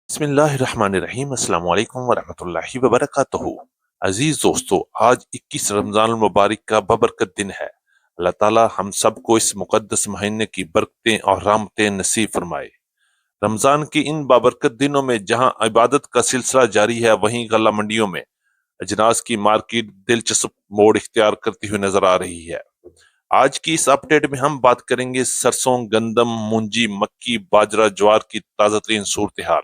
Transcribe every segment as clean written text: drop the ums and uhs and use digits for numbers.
बिस्मिल्लाहिर्रहमानिर्रहीम अस्सलाम वालेकुम वरहमतुल्लाहि वबरकातुहू। अजीज दोस्तों, आज 21 रमजान मुबारक का बबरकत दिन है। अल्लाह ताला हम सबको इस मुकद्दस महीने की बरकतें और रहमतें नसीब फरमाए। रमजान के इन बाबरकत दिनों में जहां इबादत का सिलसिला जारी है, वहीं गल्ला मंडियों में अजनास की मार्केट दिलचस्प मोड़ इख्तियार करती हुई नजर आ रही है। आज की इस अपडेट में हम बात करेंगे सरसों, गंदम, मूंजी, मक्की, बाजरा, ज्वार की ताजा तरीन सूरत हाल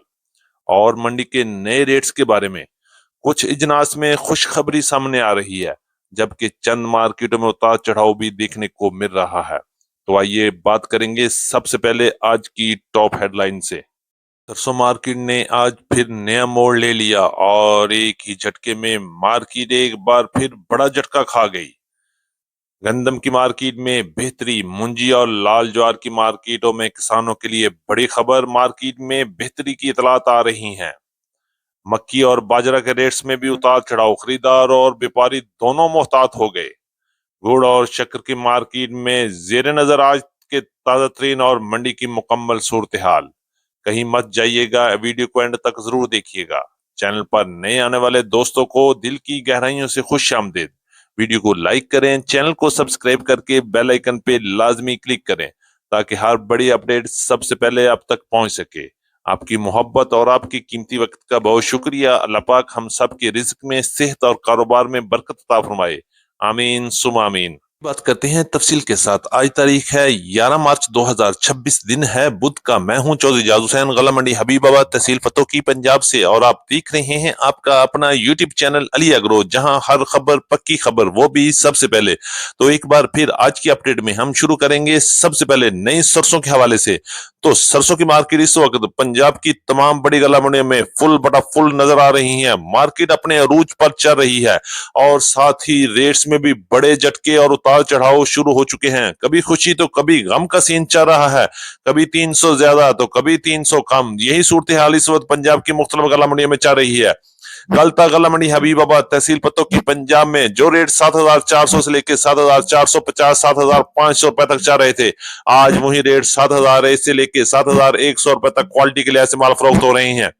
और मंडी के नए रेट्स के बारे में। कुछ इजनास में खुशखबरी सामने आ रही है, जबकि चंद मार्केटों में उतार चढ़ाव भी देखने को मिल रहा है। तो आइए बात करेंगे सबसे पहले आज की टॉप हेडलाइन से। सरसों मार्केट ने आज फिर नया मोड़ ले लिया और एक ही झटके में मार्केट एक बार फिर बड़ा झटका खा गई। गंदम की मार्केट में बेहतरी, मुंजी और लाल ज्वार की मार्केटों में किसानों के लिए बड़ी खबर, मार्केट में बेहतरी की इतलात आ रही हैं। मक्की और बाजरा के रेट्स में भी उतार चढ़ाव, खरीदार और व्यापारी दोनों मोहतात हो गए। गुड़ और शक्कर की मार्केट में जेर नजर आज के ताजा तरीन और मंडी की मुकम्मल सूरत हाल। कहीं मत जाइएगा, वीडियो को एंड तक जरूर देखिएगा। चैनल पर नए आने वाले दोस्तों को दिल की गहराइयों से खुश आमदीद। वीडियो को लाइक करें, चैनल को सब्सक्राइब करके बेल आइकन पे लाजमी क्लिक करें, ताकि हर बड़ी अपडेट सबसे पहले आप तक पहुंच सके। आपकी मोहब्बत और आपकी कीमती वक्त का बहुत शुक्रिया। अल्लाह पाक हम सब के रिज्क में, सेहत और कारोबार में बरकत अता फरमाए। आमीन सुम आमीन। बात करते हैं तफसील के साथ। आज तारीख है 11 मार्च 2026, दिन है बुध का। मैं हूं चौधरी जाज हुसैन, गला मंडी हबीबाबाद, तहसील फतोकी, पंजाब से, और आप देख रहे हैं आपका अपना यूट्यूब चैनल अली एग्रो, जहां हर खबर पक्की खबर, वो भी सबसे पहले। तो एक बार फिर आज की अपडेट में हम शुरू करेंगे सबसे पहले नई सरसों के हवाले से। तो सरसों की मार्केट इस वक्त पंजाब की तमाम बड़ी गला मंडियों में फुल बटा फुल नजर आ रही है। मार्केट अपने अरूज पर चल रही है और साथ ही रेट्स में भी बड़े झटके और उतार चढ़ाव शुरू हो चुके हैं। कभी खुशी तो कभी गम का सीन चल रहा है, कभी 300 ज्यादा तो कभी 300 कम। यही सूरत हाल इस वक्त पंजाब की मुख्तलिफ गला मंडियों में चल रही है। कल तक गला मंडी हबीबाबाद, तहसील पत्तों की पंजाब में जो रेट 7,400 से लेकर 7,450, 7,500 रुपए तक चल रहे थे, आज वही रेट 7,000 से लेकर 7,100 रुपए तक क्वालिटी के लिहाज से माल फरोख्त हो रहे हैं।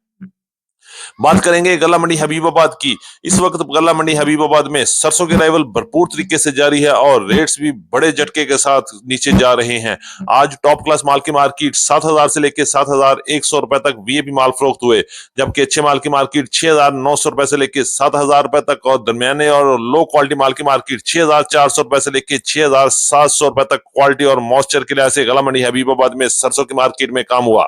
बात करेंगे गला मंडी हबीबाबाद की। इस वक्त गला मंडी हबीबाबाद में सरसों के अराइवल भरपूर तरीके से जारी है और रेट्स भी बड़े झटके के साथ नीचे जा रहे हैं। आज टॉप क्लास माल की मार्केट 7,000 से लेकर 7,100 रुपए तक वीआईपी माल फरोख्त हुए, जबकि अच्छे माल की मार्केट 6,900 रुपए से लेकर 7,000 रुपए तक, और दरमियाने और लो क्वालिटी माल की मार्केट 6,400 रुपए से लेकर 6,700 रुपए तक क्वालिटी और मॉइस्चर के लिहाज से गला मंडी हबीबाबाद में सरसों की मार्केट में काम हुआ।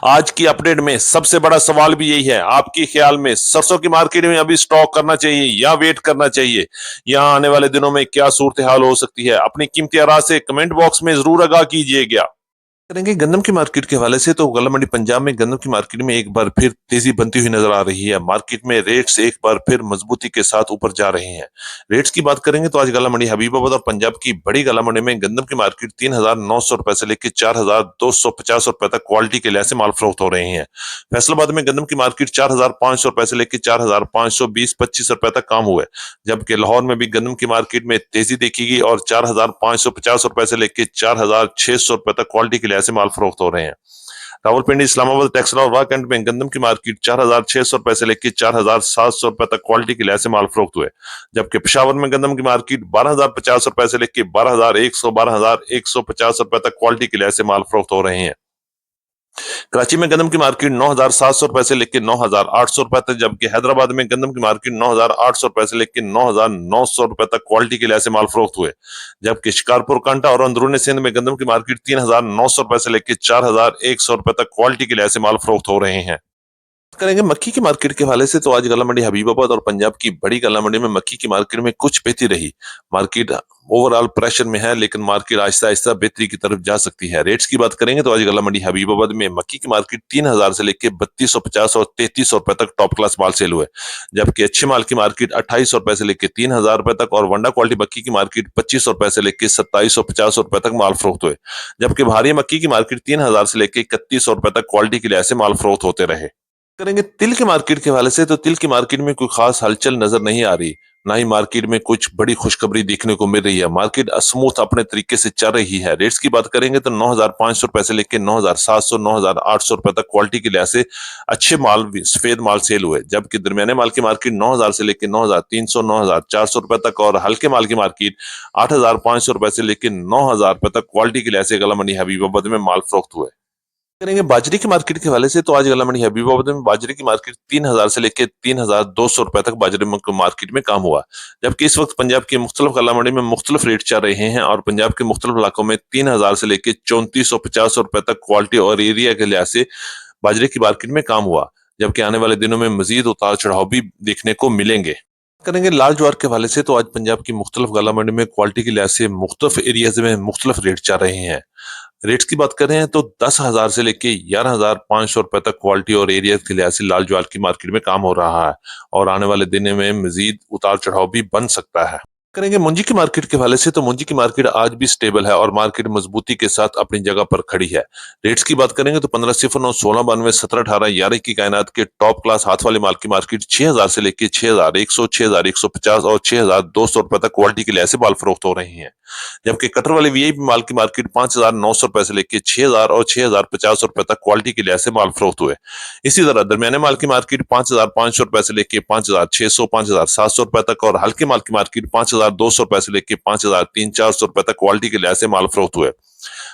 आज की अपडेट में सबसे बड़ा सवाल भी यही है, आपके ख्याल में सरसों की मार्केट में अभी स्टॉक करना चाहिए या वेट करना चाहिए? यहाँ आने वाले दिनों में क्या सूरत हाल हो सकती है? अपनी कीमती आरा से कमेंट बॉक्स में जरूर आगाह कीजिएगा। करेंगे गंदम की मार्केट के हवाले से। तो गला मंडी पंजाब में गंदम की मार्केट में एक बार फिर तेजी बनती हुई नजर आ रही है। मार्केट में रेट्स एक बार फिर मजबूती के साथ ऊपर जा रहे हैं। रेट्स की बात करेंगे तो आज गला मंडी हबीबाबाद और पंजाब की बड़ी गला मंडी में गंदम की मार्केट 3,900 रुपए से लेकर 4,250 रुपए तक क्वालिटी के लिहाज से माल फरोख्त हो रहे हैं। फैसलाबाद में गंदम की मार्केट 4,500 रुपए से लेकर 4,520-25 रुपए तक काम हुए, जबकि लाहौर में भी गंदम की मार्केट में तेजी देखी गई और 4,550 रुपए से लेकर 4,600 रुपए तक क्वालिटी के लिहाज से माल फरोख्त हो रहे हैं। रावलपिंडी, इस्लामाबाद, टेक्सला और वाकंड में गंदम की मार्केट 4,600 रुपए से लेकर 4,700 रुपए तक क्वालिटी के लिहाज से माल फरोख्त हुए, जबकि पेशावर में गंदम की मार्केट 12,050 रुपए से लेकर 12,150 रुपए तक क्वालिटी के लिहाज से माल फरोख्त हो रहे हैं। कराची में गंदम की मार्केट 9,700 रुपए से लेकर 9,800 रुपए तक, जबकि हैदराबाद में गंदम की मार्केट 9,800 रुपए से लेकर 9,900 रुपए तक क्वालिटी के लिहाज से माल फरोख्त हुए, जबकि शिकारपुर, कांटा और अंदरूनी सिंध में गंदम की मार्केट 3,900 रुपए से लेकर 4,100 रुपए तक क्वालिटी के लिहाज से माल फरोख्त हो रहे हैं। करेंगे मक्की की मार्केट के हवाले से। तो आज गला मंडी हबीबाबाद और पंजाब की बड़ी गला मंडी में मक्की की मार्केट में कुछ बेहतरी रही। मार्केट ओवरऑल प्रेशर में है, लेकिन मार्केट आहिस्ता आहिस्ता बेहतरी की तरफ जा सकती है। रेट्स की बात करेंगे तो आज गला मंडी हबीबाबाद में मक्की की मार्केट 3,000 से लेकर 3,250 और 3,300 रुपए तक टॉप क्लास माल सेल हुए, जबकि अच्छे माल की मार्केट 2,800 रुपए से लेकर 3,000 रुपए तक, और वंडा क्वालिटी मक्की की मार्केट 2,500 रुपए से लेकर 2,750 रुपए तक माल फरोख्त हुए, जबकि भारी मक्की की मार्केट 3,000 से लेकर 3,100 रुपए तक क्वालिटी के लिहाज से माल फरोख्त होते रहे। करेंगे तिल की मार्केट के हवाले से। तो तिल की मार्केट में कोई खास हलचल नजर नहीं आ रही। ना ही मार्केट में कुछ बड़ी खुशखबरी देखने को मिल रही है। मार्केट स्मूथ अपने तरीके से चल रही है। रेट्स की बात करेंगे तो 9,500 रुपए से लेकर 9,700 9,800 रुपए तक क्वालिटी के लिहाज से अच्छे माल सफेद माल सेल हुए, जबकि दरमियाने माल की मार्केट 9,000 से लेकर 9,300 9,400 रुपए तक और हल्के माल की मार्केट 8,500 रुपए से लेकर 9,000 रुपए तक क्वालिटी के लिहाज से गला मंडी हबीबाबाद में माल फरोख्त हुए। करेंगे बाजरे की मार्केट के हवाले से तो आज गला मंडी हबीबाबाद में बाजरे की मार्केट 3,000 से लेकर 3,200 रुपए तक बाजरे मार्केट में काम हुआ, जबकि इस वक्त पंजाब की मुख्तलिफ गला मंडी में मुख्तलिफ रेट चल रहे हैं और पंजाब के मुख्तलिफ इलाकों में 3,000 से लेकर 3,450 रुपए तक क्वालिटी और एरिया के लिहाज से बाजरे की मार्केट में काम हुआ, जबकि आने वाले दिनों में मजीद उतार चढ़ाव भी देखने को मिलेंगे। करेंगे लाल ज्वार के हवाले से तो आज पंजाब की मुख्तलिफ गला मंडी में क्वालिटी के लिहाज से मुख्तलिफ एरियाज में मुख्तलिफ रेट चल रहे हैं। रेट्स की बात करें तो 10,000 से लेके 11,500 रुपए तक क्वालिटी और एरिया के लिहाज से लाल ज्वार की मार्केट में काम हो रहा है और आने वाले दिनों में मजीद उतार चढ़ाव भी बन सकता है। करेंगे मुंजी की मार्केट के हवाले से तो मुंजी की मार्केट आज भी स्टेबल है और मार्केट मजबूती के साथ अपनी जगह पर खड़ी है। रेट्स की बात करेंगे तो 1509 1692 1718 11 की कायनात के टॉप क्लास हाथ वाले माल की मार्केट 6,000 से लेकर 6,100 6,150 और 6,200 रुपए तक क्वालिटी के लिहाज से माल फरोख्त हो रहे हैं, जबकि कटर वाले वीआईपी माल की मार्केट 5,900 रुपए से लेकर 6,000 और 6,050 रुपए तक क्वालिटी के लिहाज से माल फरोख्त हुए। इसी तरह दरमियाने माल की मार्केट 5,500 रुपए से लेकर 5,600 5,700 रुपए तक और हल्के माल की मार्केट 5,200 रुपए से लेकर 5,300-400 रुपए तक क्वालिटी के लिहाज से माल फरोख्त हुए।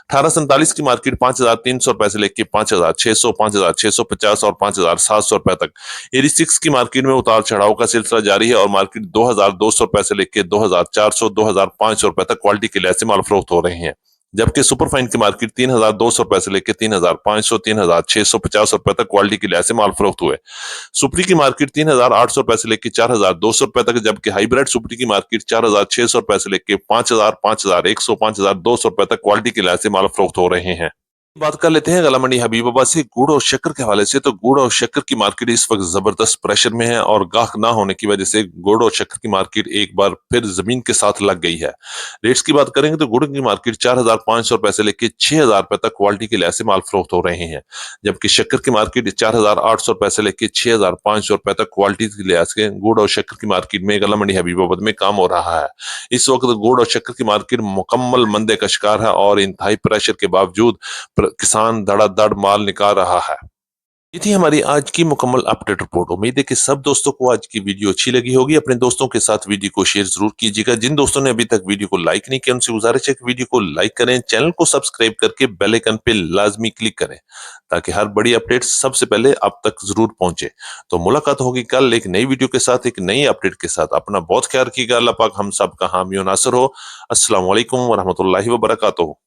1847 की मार्केट 5,300 रुपए से लेकर 5,600 5,650 और 5,700 रुपए तक। 86 की मार्केट में उतार चढ़ाव का सिलसिला जारी है और मार्केट 2,200 रुपए से लेकर 2,400 2,500 रुपए तक क्वालिटी के लिहाज से माल फरोख्त हो रहे हैं, जबकि सुपरफाइन की मार्केट 3,200 रुपए से लेकर 3,500 3,650 रुपए तक क्वालिटी के लिहाज से माल फरोख्त हुए। सुपरी की मार्केट 3,800 रुपए से लेकर 4,200 रुपए तक, जबकि हाइब्रिड सुपरी की मार्केट 4,600 रुपए से लेकर 5,000 5,100 5,200 रुपए तक क्वालिटी के लिहाज से माल फरोख्त हो रहे हैं। बात कर लेते हैं गला मंडी हबीबाबाद से गुड़ और शक्कर के हवाले से तो गुड़ और शक्कर की मार्केट इस वक्त जबरदस्त प्रेशर में है और गाहक ना होने की वजह से गुड़ और शक्कर की मार्केट एक बार फिर जमीन के साथ लग गई है। रेट्स की बात करेंगे तो गुड़ की मार्केट 4,500 रुपए से लेकर 6,000 रुपए तक क्वालिटी के लिहाज से माल फरोख्त हो रहे हैं, जबकि शक्कर की मार्केट 4,800 रुपए से लेकर 6,500 रुपए तक क्वालिटी के लिहाज से गुड़ और शक्कर की मार्केट में गला मंडी हबीबाबाद में काम हो रहा है। इस वक्त गुड़ और शक्कर की मार्केट मुकम्मल मंदे का शिकार है और इंतहाई प्रेशर के बावजूद किसान धड़ाधड़ माल निकाल रहा है। ये थी हमारी आज की मुकम्मल अपडेट रिपोर्ट। उम्मीद है कि सब दोस्तों को आज की वीडियो अच्छी लगी होगी। अपने दोस्तों के साथ वीडियो को शेयर जरूर कीजिएगा। जिन दोस्तों ने अभी तक वीडियो को लाइक नहीं किया उनसे गुजारिश है कि वीडियो को लाइक करें, चैनल को सब्सक्राइब करके बेल आइकन पे लाजमी क्लिक करें ताकि हर बड़ी अपडेट सबसे पहले आप तक जरूर पहुंचे। तो मुलाकात होगी कल एक नई वीडियो के साथ, एक नई अपडेट के साथ। अपना बहुत ख्याल रखिएगा। अल्लाह पाक हम सब का हामी और नासर हो। अस्सलाम वालेकुम व रहमतुल्लाहि व बरकातुहू।